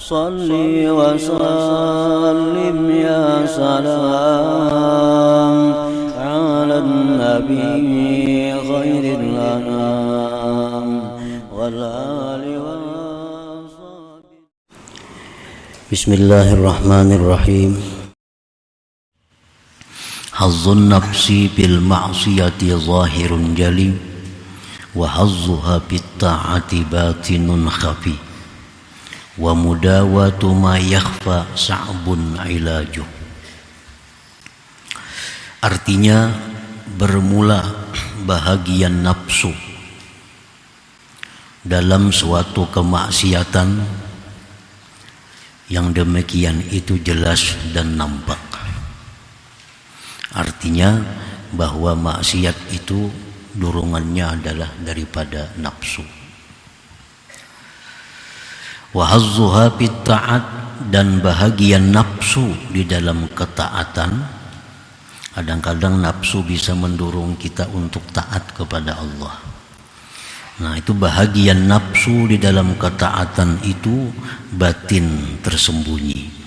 salli wa sallim ya salam ala nabi khairil anam wal ali wa sahbihi. Bismillahirrahmanirrahim. Hazzun nafsi bil ma'siyati zahirun jali wa hazzuha bit ta'ati batinun khafi wa mudawatu ma yakhfa sa'bun ilajuh. Artinya, bermula bahagian nafsu dalam suatu kemaksiatan yang demikian itu jelas dan nampak. Artinya bahwa maksiat itu dorongannya adalah daripada nafsu. Wa hazzuha bit ta'at, dan bahagian nafsu di dalam ketaatan. Kadang-kadang nafsu bisa mendorong kita untuk taat kepada Allah. Nah, itu bahagian nafsu di dalam ketaatan itu batin tersembunyi.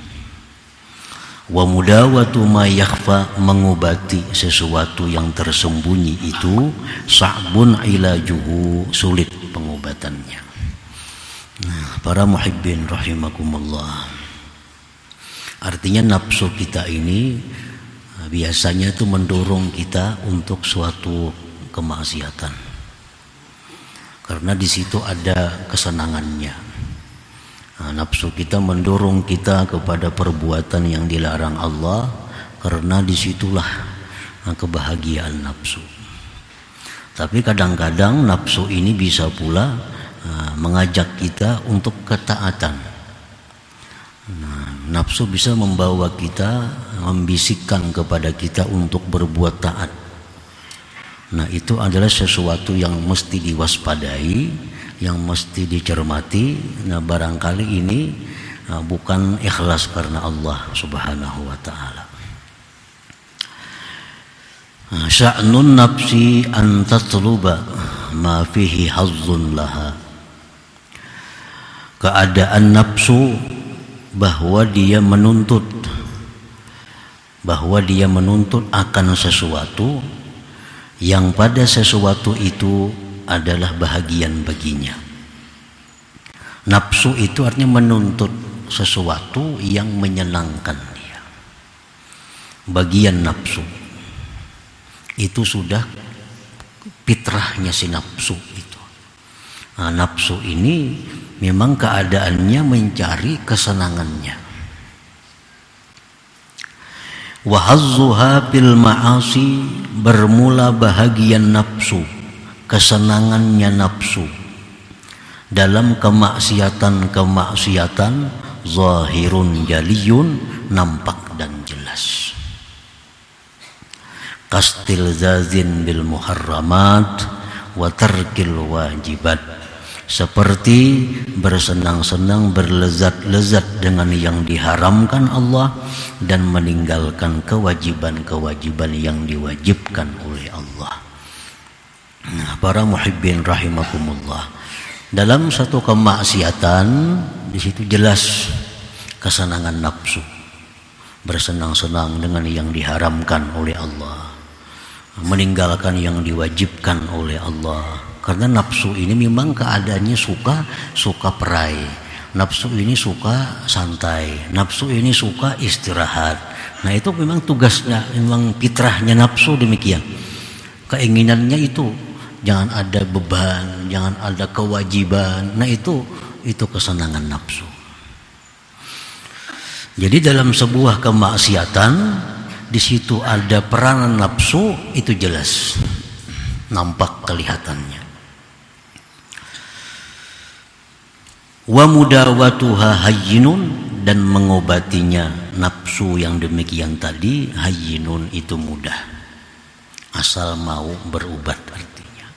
Wa mudawatu ma yakhfa, mengobati sesuatu yang tersembunyi itu sa'bun ilajuhu, sulit pengobatannya. Nah, para muhibbin rahimakumullah, artinya nafsu kita ini biasanya itu mendorong kita untuk suatu kemaksiatan, karena di situ ada kesenangannya. Nah, nafsu kita mendorong kita kepada perbuatan yang dilarang Allah, karena disitulah kebahagiaan nafsu. Tapi kadang-kadang nafsu ini bisa pula mengajak kita untuk ketaatan. Nah, nafsu bisa membawa kita, membisikkan kepada kita untuk berbuat taat. Nah, itu adalah sesuatu yang mesti diwaspadai, yang mesti dicermati. Nah, barangkali ini bukan ikhlas karena Allah Subhanahu wa ta'ala. Sya'nun nafsi an tatluba ma fihi hazzun laha. Keadaan nafsu bahwa dia menuntut akan sesuatu yang pada sesuatu itu adalah bahagian baginya. Nafsu itu artinya menuntut sesuatu yang menyenangkan dia. Bagian nafsu itu sudah fitrahnya si nafsu itu. Nah, nafsu ini memang keadaannya mencari kesenangannya. Wa hazzuha bil ma'asi, bermula bahagian nafsu, kesenangannya nafsu dalam kemaksiatan zahirun jaliyun, nampak dan jelas. Kastilzazin bil muharramat wa tarkil wajibat, seperti bersenang-senang, berlezat-lezat dengan yang diharamkan Allah dan meninggalkan kewajiban-kewajiban yang diwajibkan oleh Allah. Nah, para muhibbin rahimakumullah, dalam satu kemaksiatan di situ jelas kesenangan nafsu, bersenang-senang dengan yang diharamkan oleh Allah, meninggalkan yang diwajibkan oleh Allah. Karena nafsu ini memang keadaannya suka perai, nafsu ini suka santai, nafsu ini suka istirahat. Nah, itu memang tugasnya, memang fitrahnya nafsu demikian. Keinginannya itu jangan ada beban, jangan ada kewajiban. Nah, itu kesenangan nafsu. Jadi dalam sebuah kemaksiatan di situ ada peranan nafsu, itu jelas, nampak kelihatannya. Wa mudawatuha hayyinun, dan mengobatinya nafsu yang demikian tadi hayyinun, itu mudah, asal mau berubat. Artinya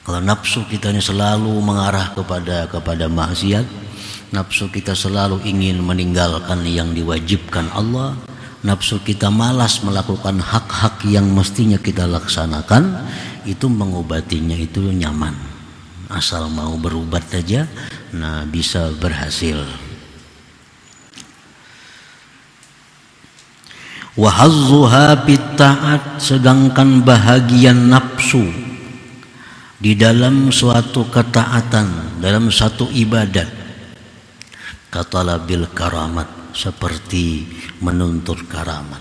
kalau nafsu kita ini selalu mengarah kepada maksiat, nafsu kita selalu ingin meninggalkan yang diwajibkan Allah, nafsu kita malas melakukan hak-hak yang mestinya kita laksanakan, itu mengobatinya itu nyaman, asal mau berubat saja, nah bisa berhasil. Wa hazzuha bitta'at, sedangkan bahagian nafsu di dalam suatu ketaatan, dalam satu ibadah, katalabil karamat, seperti menuntut karamat.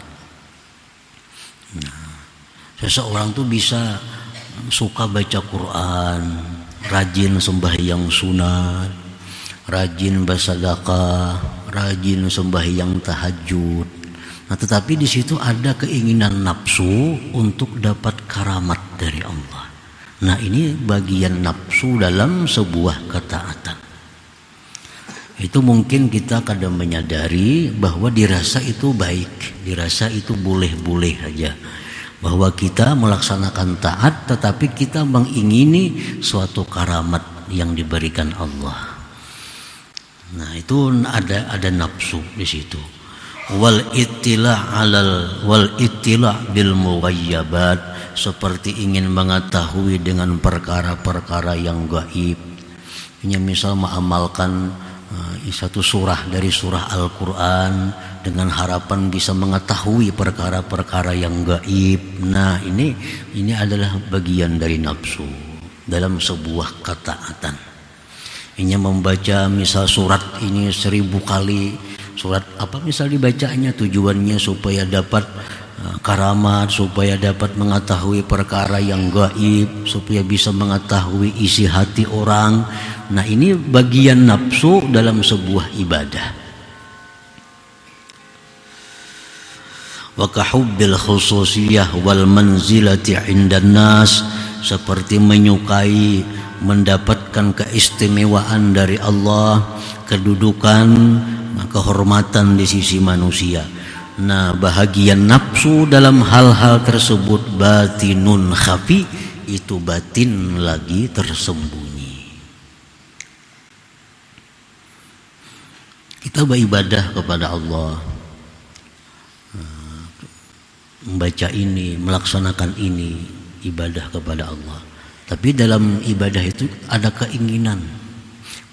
Nah, seseorang tuh bisa suka baca Quran, rajin sembahyang sunat, rajin bersedekah, rajin sembahyang tahajud. Nah, tetapi di situ ada keinginan nafsu untuk dapat karamat dari Allah. Nah, ini bagian nafsu dalam sebuah ketaatan. Itu mungkin kita kadang menyadari bahwa dirasa itu baik, dirasa itu boleh-boleh aja. Bahwa kita melaksanakan taat tetapi kita mengingini suatu karamat yang diberikan Allah. Nah, itu ada nafsu di situ. Wal ittila bil mughayyabat, seperti ingin mengetahui dengan perkara-perkara yang gaib. Misal mengamalkan satu surah dari surah Al-Quran dengan harapan bisa mengetahui perkara-perkara yang gaib. Nah, ini adalah bagian dari nafsu dalam sebuah ketaatan. Ini membaca misal surat ini 1000 kali, surat apa misal dibacanya tujuannya supaya dapat karamat, supaya dapat mengetahui perkara yang gaib, supaya bisa mengetahui isi hati orang. Nah, ini bagian nafsu dalam sebuah ibadah. Wa kahubbil khususiyah wal manzilati 'indan nas, seperti menyukai mendapatkan keistimewaan dari Allah, kedudukan, kehormatan di sisi manusia. Nah, bahagian nafsu dalam hal-hal tersebut batinun khafi, itu batin lagi tersembunyi. Kita beribadah kepada Allah, membaca ini, melaksanakan ini, ibadah kepada Allah. Tapi dalam ibadah itu ada keinginan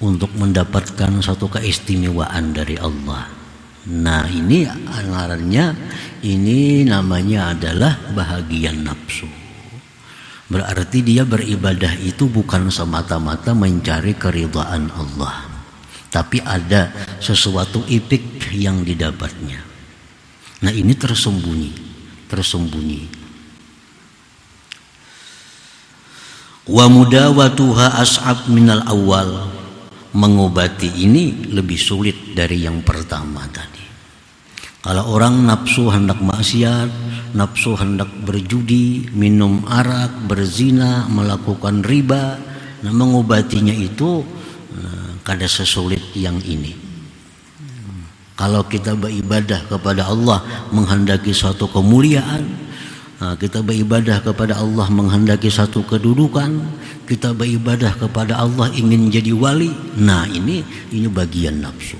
untuk mendapatkan satu keistimewaan dari Allah. Nah, ini namanya adalah bahagian nafsu. Berarti dia beribadah itu bukan semata-mata mencari keridhaan Allah, tapi ada sesuatu ipik yang didapatnya. Nah, ini tersembunyi. Wa mudawatuha as'ab minal awal, mengobati ini lebih sulit dari yang pertama tadi. Kalau orang nafsu hendak maksiat, nafsu hendak berjudi, minum arak, berzina, melakukan riba, nah mengobatinya itu kada sesulit yang ini. Kalau kita beribadah kepada Allah menghendaki suatu kemuliaan, kita beribadah kepada Allah menghendaki satu kedudukan, kita beribadah kepada Allah ingin jadi wali. Nah, ini bagian nafsu.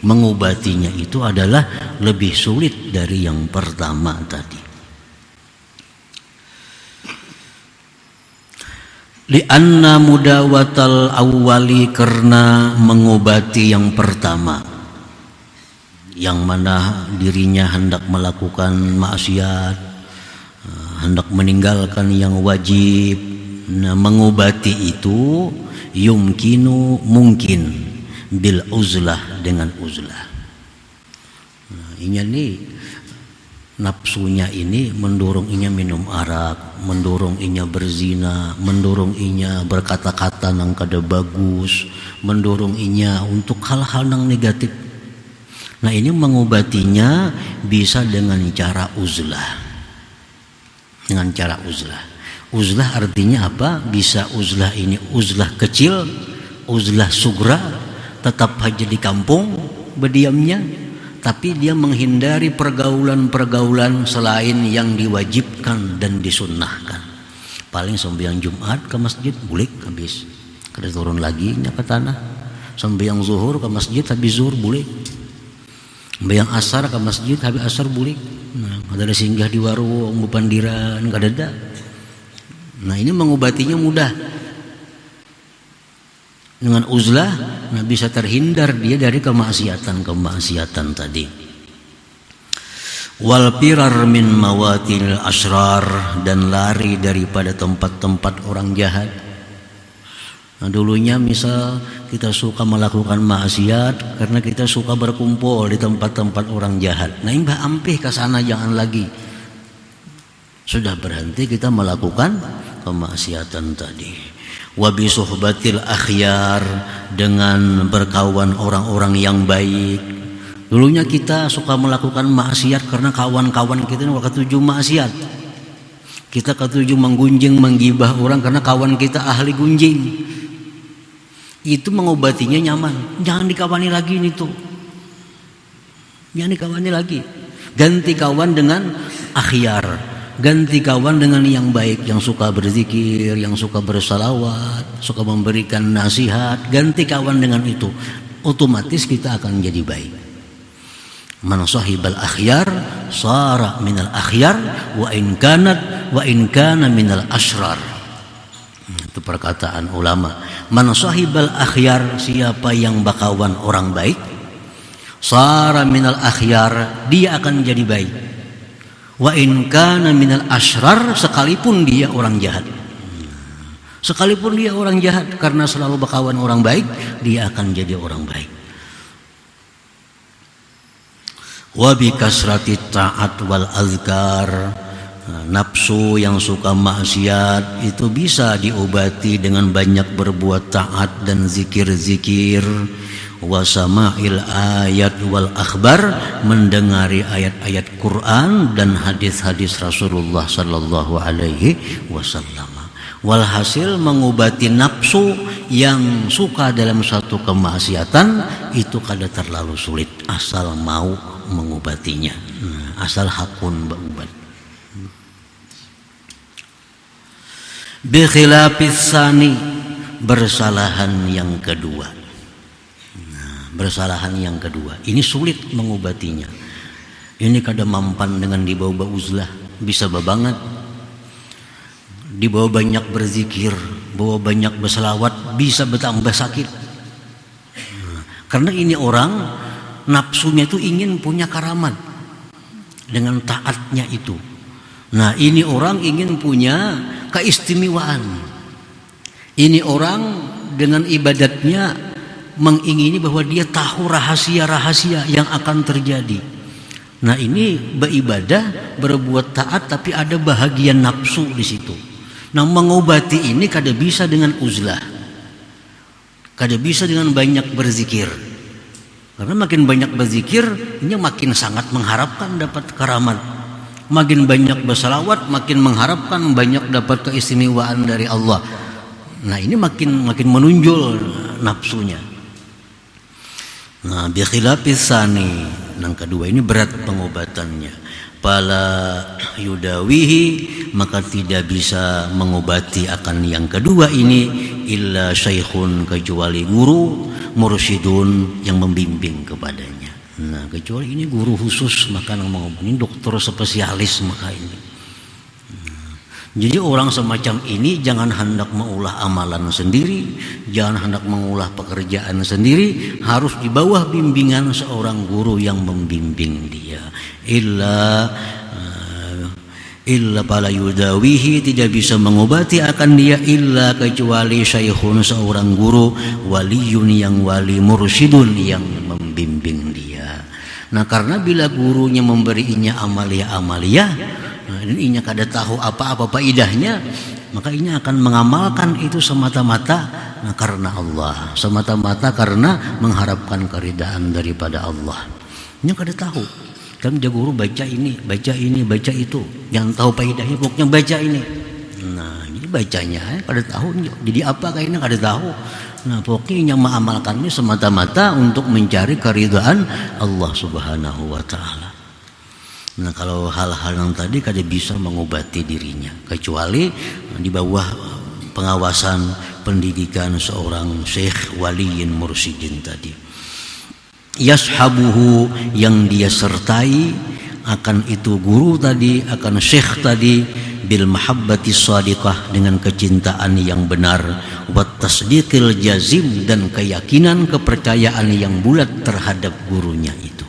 Mengobatinya itu adalah lebih sulit dari yang pertama tadi. Li'anna mudawatal awwali, karena mengobati yang pertama, yang mana dirinya hendak melakukan maksiat, hendak meninggalkan yang wajib. Nah, mengobati itu mungkin bil uzlah, dengan uzlah. Nah, ini nafsunya ini mendorong inya minum arak, mendorong inya berzina, mendorong inya berkata-kata yang kada bagus, mendorong inya untuk hal-hal yang negatif. Nah, ini mengobatinya bisa dengan cara uzlah. Uzlah artinya apa? Bisa uzlah ini uzlah kecil, uzlah sugra, tetap aja di kampung berdiamnya, tapi dia menghindari pergaulan-pergaulan selain yang diwajibkan dan disunnahkan. Paling sembahyang Jumat ke masjid boleh habis, kada turun lagi ke tanah. Sembahyang zuhur ke masjid habis zuhur boleh. Sembahyang asar ke masjid habis asar boleh. Nah, ada singgah di warung bepandiran kada ada. Nah, ini mengobatinya mudah. Dengan uzlah, nah bisa terhindar dia dari kemaksiatan tadi. wal firar min mawatil asrar, dan lari daripada tempat-tempat orang jahat. Nah, dulunya misal kita suka melakukan maksiat karena kita suka berkumpul di tempat-tempat orang jahat. Nah, imbah ampih ke sana jangan lagi. Sudah berhenti kita melakukan kemaksiatan tadi. Wa bi suhbatil akhyar, dengan berkawan orang-orang yang baik. Dulunya kita suka melakukan maksiat karena kawan-kawan kita ini ketujuh maksiat. Kita ketujuh menggunjing, menggibah orang karena kawan kita ahli gunjing. Itu mengobatinya nyaman. Jangan dikawani lagi ini tuh. Jangan dikawani lagi. Ganti kawan dengan akhyar. Ganti kawan dengan yang baik, yang suka berzikir, yang suka bersalawat, suka memberikan nasihat. Ganti kawan dengan itu. Otomatis kita akan jadi baik. Man sahibal akhyar sara minal akhyar wa in kana minal asrar. Itu perkataan ulama. Man sahibal akhyar, siapa yang bakawan orang baik, sara minal akhyar, dia akan jadi baik. Wa in kana minal asrar, sekalipun dia orang jahat. Sekalipun dia orang jahat, karena selalu bakawan orang baik, dia akan jadi orang baik. Wa bi kasrati ta'at wal azkar, nafsu yang suka maksiat itu bisa diobati dengan banyak berbuat taat dan zikir-zikir. Wa sama'il ayat wal akhbar, mendengari ayat-ayat Quran dan hadis-hadis Rasulullah sallallahu alaihi wasallam. Walhasil mengobati nafsu yang suka dalam suatu kemaksiatan itu kada terlalu sulit asal mau mengobatinya, asal hakun berubat. Bi khilafis sani, bersalahan yang kedua. Bersalahan yang kedua ini sulit mengobatinya. Ini kada mampan dengan dibawa uzlah, bisa babangat. Dibawa banyak berzikir, bawa banyak berselawat, bisa bertambah sakit. Karena ini orang nafsunya itu ingin punya karamat dengan taatnya itu. Nah, ini orang ingin punya keistimewaan. Ini orang dengan ibadatnya mengingini bahwa dia tahu rahasia-rahasia yang akan terjadi. Nah, ini beribadah, berbuat taat, tapi ada bahagian nafsu di situ. Nah, mengobati ini kada bisa dengan uzlah, kada bisa dengan banyak berzikir. Karena makin banyak berzikir, ini makin sangat mengharapkan dapat karamat. Makin banyak bersalawat, makin mengharapkan banyak dapat keistimewaan dari Allah. Nah, ini makin menunjul nafsunya. Nah, bi khilafis sani, yang kedua ini berat pengobatannya. Pala yudawihi, maka tidak bisa mengobati akan yang kedua ini illa syaikhun, kecuali guru, mursyidun yang membimbing kepadanya. Nah, kecuali ini guru khusus, maka yang mengobati ini dokter spesialis maka ini. Jadi orang semacam ini jangan hendak mengulah amalan sendiri, jangan hendak mengulah pekerjaan sendiri, harus di bawah bimbingan seorang guru yang membimbing dia. Illa pala yudawihi, tidak bisa mengobati akan dia illa kecuali syaikhun, seorang guru, waliyun yang wali, mursyidun yang membimbing dia. Nah, karena bila gurunya memberinya amalia-amalia, dan inya kada tahu apa-apa faidahnya, maka inya akan mengamalkan itu semata-mata karena Allah, semata-mata karena mengharapkan keridaan daripada Allah. Inya kada tahu. Kan dia guru baca ini, baca itu, yang tahu faidahnya pokoknya baca ini. Nah, jadi bacanya kada tahu. Jadi apa kayaknya kada tahu. Nah, pokoknya yang mengamalkannya semata-mata untuk mencari keridaan Allah Subhanahu wa taala. Nah, kalau hal-hal yang tadi kada bisa mengobati dirinya kecuali di bawah pengawasan pendidikan seorang syekh waliyin mursyidin tadi. Yashabuhu, yang dia sertai akan itu guru tadi, akan syekh tadi, bil mahabbati shadiqah, dengan kecintaan yang benar, wat tasdiqil jazim, dan keyakinan kepercayaan yang bulat terhadap gurunya itu.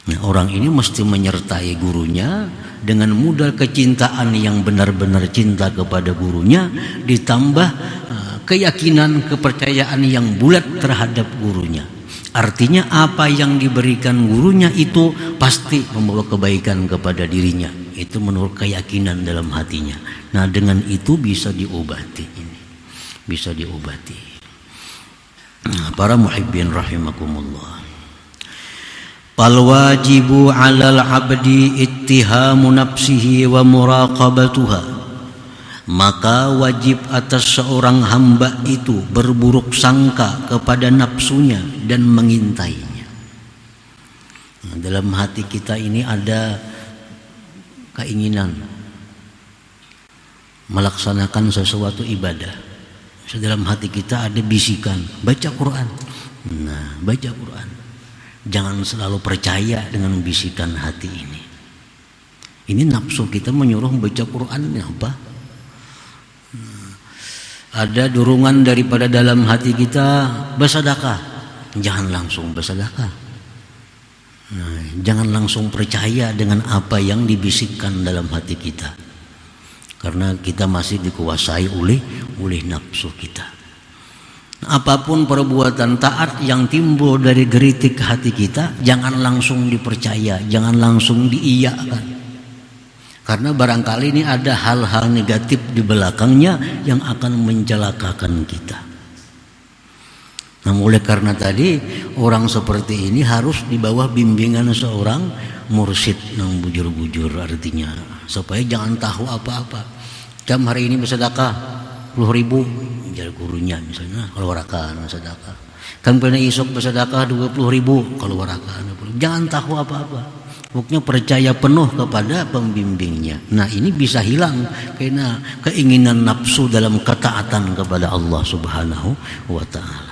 Nah, orang ini mesti menyertai gurunya dengan modal kecintaan yang benar-benar cinta kepada gurunya, ditambah keyakinan, kepercayaan yang bulat terhadap gurunya. Artinya apa yang diberikan gurunya itu pasti membawa kebaikan kepada dirinya. Itu menurut keyakinan dalam hatinya. Nah, dengan itu bisa diobati ini. Bisa diobati. Nah, para muhibbin rahimakumullah. Fal wajibu 'alal 'abdi ittihamu nafsihi wa muraqabatuha. Maka wajib atas seorang hamba itu berburuk sangka kepada nafsunya dan mengintainya. Nah, dalam hati kita ini ada keinginan melaksanakan sesuatu ibadah. Dalam hati kita ada bisikan, baca Quran. Nah, baca Quran. Jangan selalu percaya dengan bisikan hati ini. Ini nafsu kita menyuruh baca Quran, ini apa? Ada dorongan daripada dalam hati kita bersedekah. Jangan langsung bersedekah. Nah, jangan langsung percaya dengan apa yang dibisikkan dalam hati kita. Karena kita masih dikuasai oleh nafsu kita. Apapun perbuatan taat yang timbul dari geritik hati kita, jangan langsung dipercaya, jangan langsung diiyakan. Karena barangkali ini ada hal-hal negatif di belakangnya yang akan mencelakakan kita. Nah, oleh karena tadi orang seperti ini harus di bawah bimbingan seorang mursyid yang bujur-bujur, artinya supaya jangan tahu apa-apa. Jam hari ini bersedekah 10.000, jar gurunya misalnya, kalau warakan sedekah. Kan pernah isok bersedekah 20.000, kalau warakan 20. Jangan tahu apa-apa. Pokoknya percaya penuh kepada pembimbingnya. Nah, ini bisa hilang karena keinginan nafsu dalam ketaatan kepada Allah Subhanahu wa ta'ala.